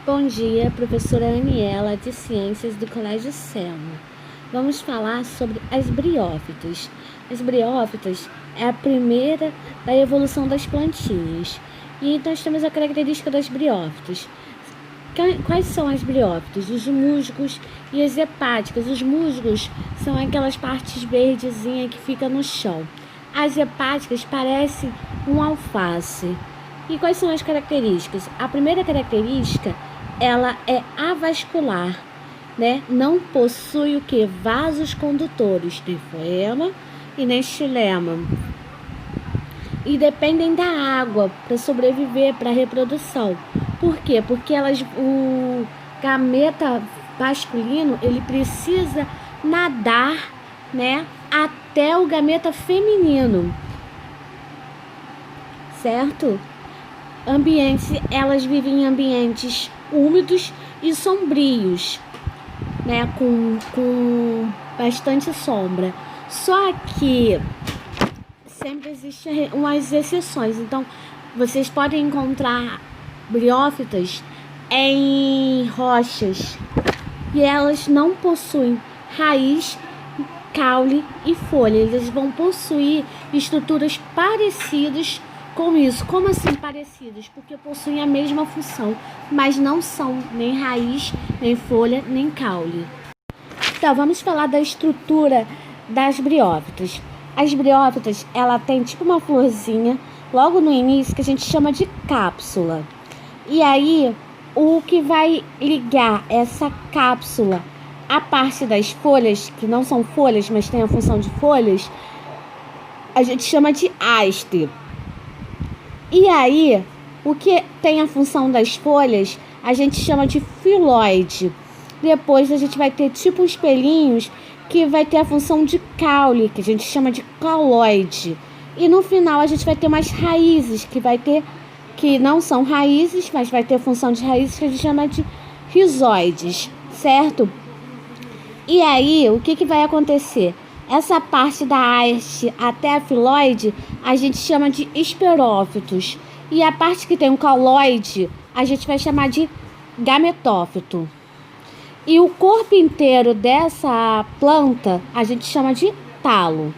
Bom dia, professora Aniela, de Ciências do Colégio Selma. Vamos falar sobre as briófitas. As briófitas é a primeira da evolução das plantinhas. E nós temos a característica das briófitas. Quais são as briófitas? Os musgos e as hepáticas. Os musgos são aquelas partes verdezinhas que ficam no chão. As hepáticas parecem um alface. E quais são as características? A primeira característica, ela é avascular, né? Não possui o que? Vasos condutores, nem floema e nem xilema. E dependem da água para sobreviver, para reprodução. Por quê? Porque o gameta masculino, ele precisa nadar, né, até o gameta feminino, certo? Elas vivem em ambientes úmidos e sombrios, né, com bastante sombra. Só que sempre existem umas exceções. Então, vocês podem encontrar briófitas em rochas e elas não possuem raiz, caule e folha. Eles vão possuir estruturas parecidas com isso. Como assim parecidos? Porque possuem a mesma função, mas não são nem raiz, nem folha, nem caule. Então, vamos falar da estrutura das briófitas. As briófitas, ela tem tipo uma florzinha logo no início que a gente chama de cápsula. E aí, o que vai ligar essa cápsula à parte das folhas, que não são folhas, mas tem a função de folhas, a gente chama de haste. E aí, o que tem a função das folhas, a gente chama de filóide. Depois a gente vai ter tipo uns pelinhos que vai ter a função de caule, que a gente chama de cauloide. E no final a gente vai ter umas raízes, que não são raízes, mas vai ter a função de raízes, que a gente chama de rizoides, certo? E aí, o que vai acontecer? Essa parte da haste até a filóide, a gente chama de esporófitos. E a parte que tem o cauloide, a gente vai chamar de gametófito. E o corpo inteiro dessa planta, a gente chama de talo.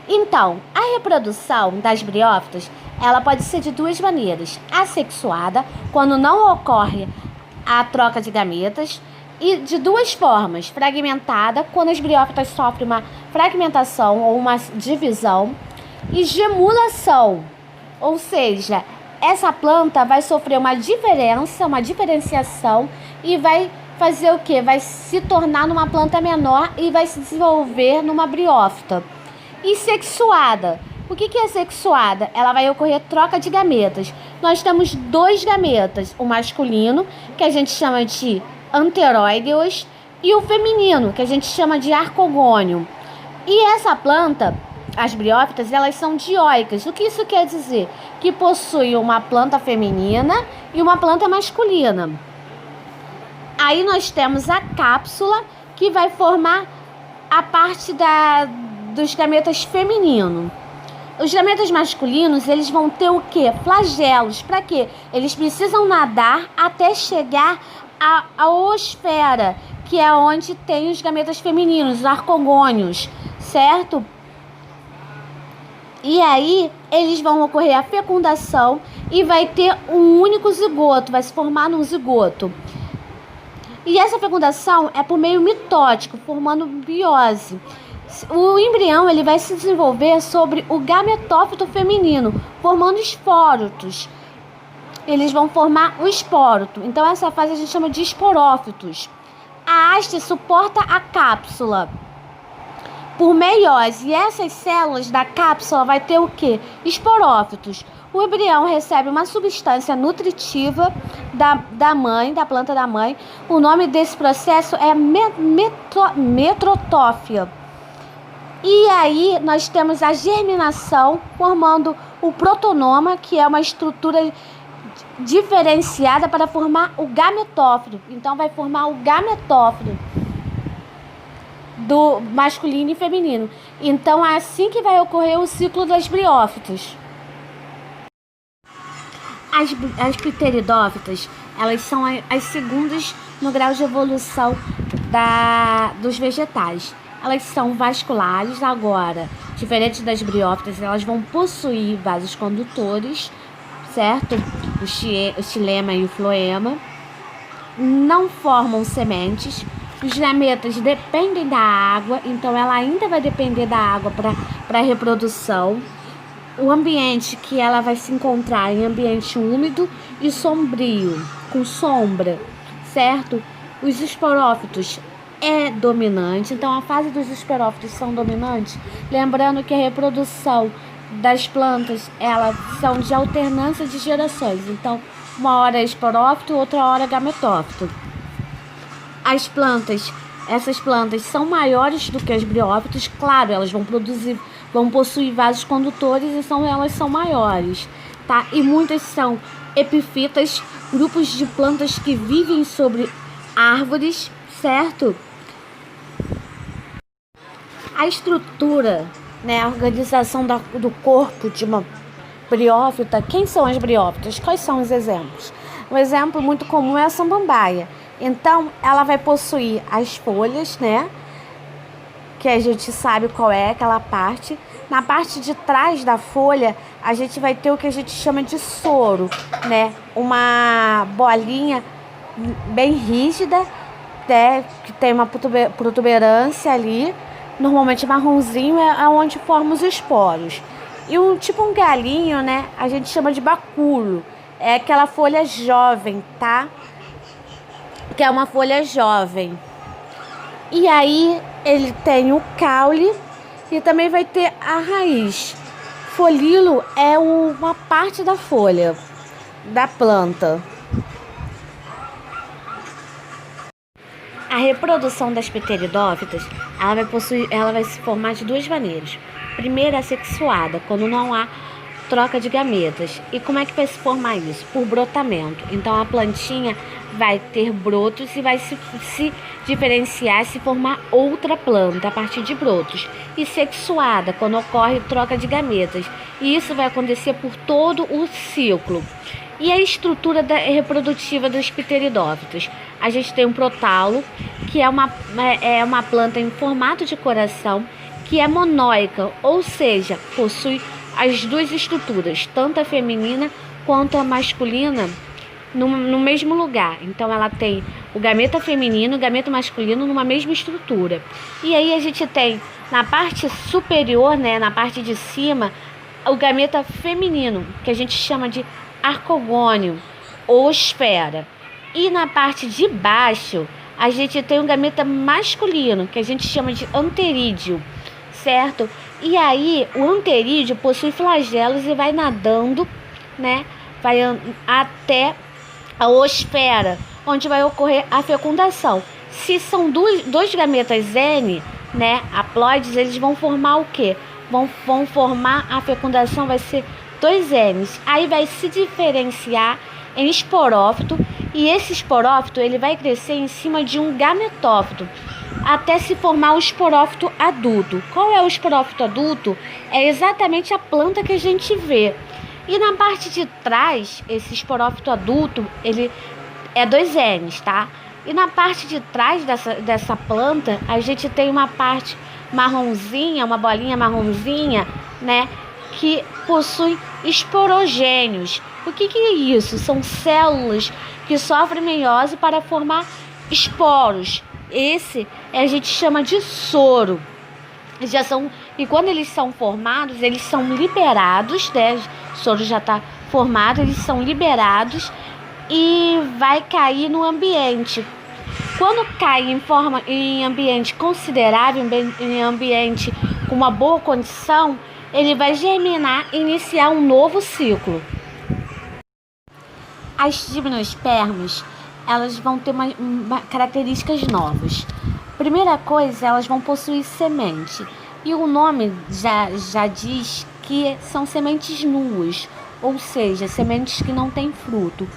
Então, a reprodução das briófitas, ela pode ser de duas maneiras. Assexuada, quando não ocorre a troca de gametas, e de duas formas, fragmentada, quando as briófitas sofrem uma fragmentação ou uma divisão, e gemulação, ou seja, essa planta vai sofrer uma diferenciação e vai fazer o quê? Vai se tornar numa planta menor e vai se desenvolver numa briófita. E sexuada. O que é sexuada? Ela vai ocorrer troca de gametas. Nós temos dois gametas, o masculino, que a gente chama de anteróideos, e o feminino, que a gente chama de arcogônio. E essa planta, as briófitas, elas são dioicas. O que isso quer dizer? Que possui uma planta feminina e uma planta masculina. Aí nós temos a cápsula, que vai formar a parte dos gametas femininos. Os gametas masculinos, eles vão ter o quê? Flagelos. Para quê? Eles precisam nadar até chegar à oosfera, que é onde tem os gametas femininos, os arcogônios, certo? E aí, eles vão ocorrer a fecundação e vai ter um único zigoto, vai se formar num zigoto. E essa fecundação é por meio mitótico, formando biose. O embrião, ele vai se desenvolver sobre o gametófito feminino, formando esporófitos. Eles vão formar o esporófito. Então, essa fase a gente chama de esporófitos. A haste suporta a cápsula por meiose. E essas células da cápsula vai ter o quê? Esporófitos. O embrião recebe uma substância nutritiva da mãe, da planta da mãe. O nome desse processo é metrotófia. E aí nós temos a germinação, formando o protonoma, que é uma estrutura diferenciada para formar o gametófito. Então vai formar o gametófito do masculino e feminino. Então é assim que vai ocorrer o ciclo das briófitas. As pteridófitas, elas são as segundas no grau de evolução dos vegetais. Elas são vasculares agora, diferente das briófitas, elas vão possuir vasos condutores, certo? O xilema e o floema. Não formam sementes. Os gametas dependem da água, então ela ainda vai depender da água para a reprodução. O ambiente que ela vai se encontrar em ambiente úmido e sombrio, com sombra, certo? Os esporófitos é dominante, então a fase dos esporófitos são dominantes, lembrando que a reprodução das plantas, elas são de alternância de gerações, então uma hora é esporófito, outra hora é gametófito. Essas plantas são maiores do que as briófitas, claro, elas vão possuir vasos condutores e elas são maiores, tá? E muitas são epifitas, grupos de plantas que vivem sobre árvores, certo? A estrutura, né, a organização do corpo de uma briófita. Quem são as briófitas? Quais são os exemplos? Um exemplo muito comum é a samambaia. Então, ela vai possuir as folhas, né, que a gente sabe qual é aquela parte. Na parte de trás da folha, a gente vai ter o que a gente chama de soro, né, uma bolinha bem rígida, né, que tem uma protuberância ali. Normalmente marronzinho é onde formam os esporos. E um galinho, né, a gente chama de bacúlo. É aquela folha jovem, tá? Que é uma folha jovem. E aí ele tem o caule e também vai ter a raiz. Folíolo é uma parte da folha da planta. A reprodução das pteridófitas, ela vai se formar de duas maneiras. Primeiro, a sexuada, quando não há troca de gametas. E como é que vai se formar isso? Por brotamento. Então, a plantinha vai ter brotos e vai se diferenciar, se formar outra planta a partir de brotos. E sexuada, quando ocorre troca de gametas. E isso vai acontecer por todo o ciclo. E a estrutura reprodutiva dos pteridófitos? A gente tem um protálo, que é uma planta em formato de coração, que é monóica, ou seja, possui as duas estruturas, tanto a feminina quanto a masculina, no mesmo lugar. Então, ela tem o gameta feminino e o gameta masculino numa mesma estrutura. E aí a gente tem, na parte superior, né, na parte de cima, o gameta feminino, que a gente chama de arcogônio ou esfera. E na parte de baixo, a gente tem o gameta masculino, que a gente chama de anterídeo, certo? E aí, o anterídeo possui flagelos e vai nadando, né? Vai até a osfera, onde vai ocorrer a fecundação. Se são dois gametas N, né, haploides, eles vão formar o quê? Vão formar a fecundação, vai ser 2 N's. Aí vai se diferenciar em esporófito, e esse esporófito ele vai crescer em cima de um gametófito até se formar o esporófito adulto. Qual é o esporófito adulto? É exatamente a planta que a gente vê. E na parte de trás, esse esporófito adulto, ele é 2 N's, tá? E na parte de trás dessa planta, a gente tem uma parte marronzinha, uma bolinha marronzinha, né? Que possui esporogênios. O que é isso? São células que sofrem meiose para formar esporos. Esse a gente chama de soro. E quando eles são formados, eles são liberados, né? O soro já está formado, eles são liberados e vai cair no ambiente. Quando cai em ambiente considerável, em ambiente com uma boa condição, ele vai germinar e iniciar um novo ciclo. As gimnospermas, elas vão ter características novas. Primeira coisa, elas vão possuir semente. E o nome já diz que são sementes nuas, ou seja, sementes que não têm fruto.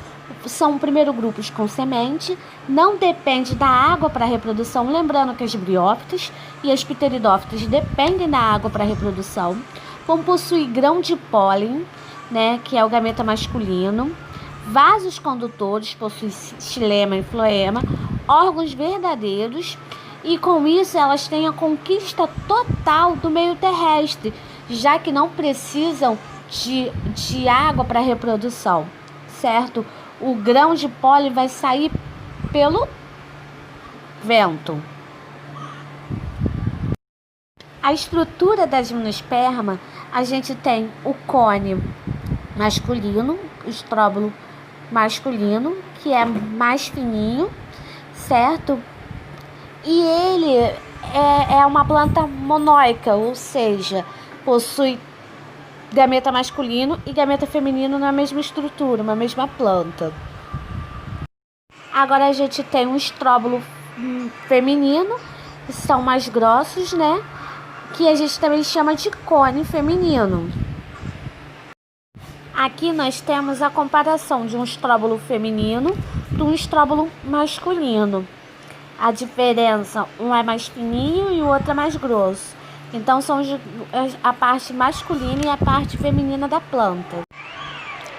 São primeiro grupos com semente, não depende da água para a reprodução, lembrando que as briófitas e as pteridófitas dependem da água para a reprodução. Vão possuir grão de pólen, né, que é o gameta masculino. Vasos condutores possuem xilema e floema, órgãos verdadeiros, e com isso elas têm a conquista total do meio terrestre, já que não precisam de água para reprodução, certo? O grão de pólen vai sair pelo vento. A estrutura da gimnosperma, a gente tem o cone masculino, o estróbilo masculino, que é mais fininho, certo? E ele é uma planta monóica, ou seja, possui gameta masculino e gameta feminino na mesma estrutura, uma mesma planta. Agora a gente tem um estróbilo feminino, que são mais grossos, né? Que a gente também chama de cone feminino. Aqui nós temos a comparação de um estróbilo feminino de um estróbilo masculino. A diferença, um é mais fininho e o outro é mais grosso. Então são a parte masculina e a parte feminina da planta.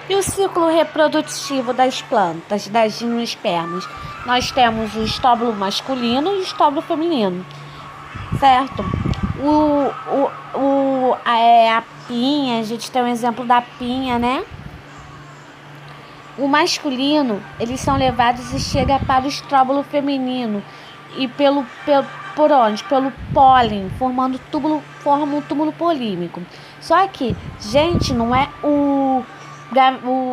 E o ciclo reprodutivo das plantas, das gimnospermas? Nós temos o estróbilo masculino e o estróbilo feminino, certo? A pinha, a gente tem um exemplo da pinha, né? O masculino, eles são levados e chega para o estróbilo feminino. E por onde? Pelo pólen, forma um túmulo polímico. Só que, gente, não é o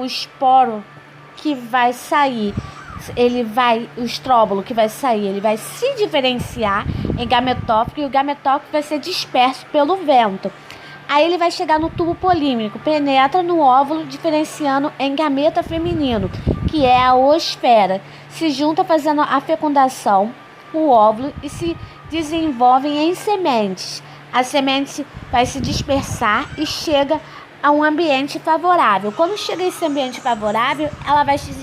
esporo que vai sair. O estróbilo que vai sair, ele vai se diferenciar em gametófito e o gametófito vai ser disperso pelo vento. Aí ele vai chegar no tubo polímico, penetra no óvulo, diferenciando em gameta feminino, que é a oosfera. Se junta fazendo a fecundação, o óvulo, e se desenvolvem em sementes. A semente vai se dispersar e chega a um ambiente favorável. Quando chega a esse ambiente favorável, ela vai se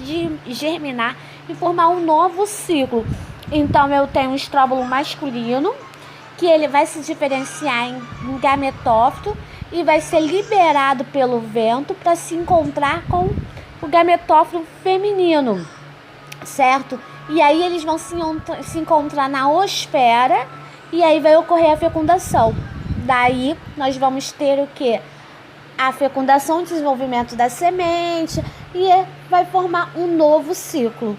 germinar e formar um novo ciclo. Então eu tenho um estróbilo masculino, que ele vai se diferenciar em gametófito e vai ser liberado pelo vento para se encontrar com o gametófito feminino, certo? E aí eles vão se encontrar na oosfera e aí vai ocorrer a fecundação. Daí nós vamos ter o quê? A fecundação, o desenvolvimento da semente, e vai formar um novo ciclo.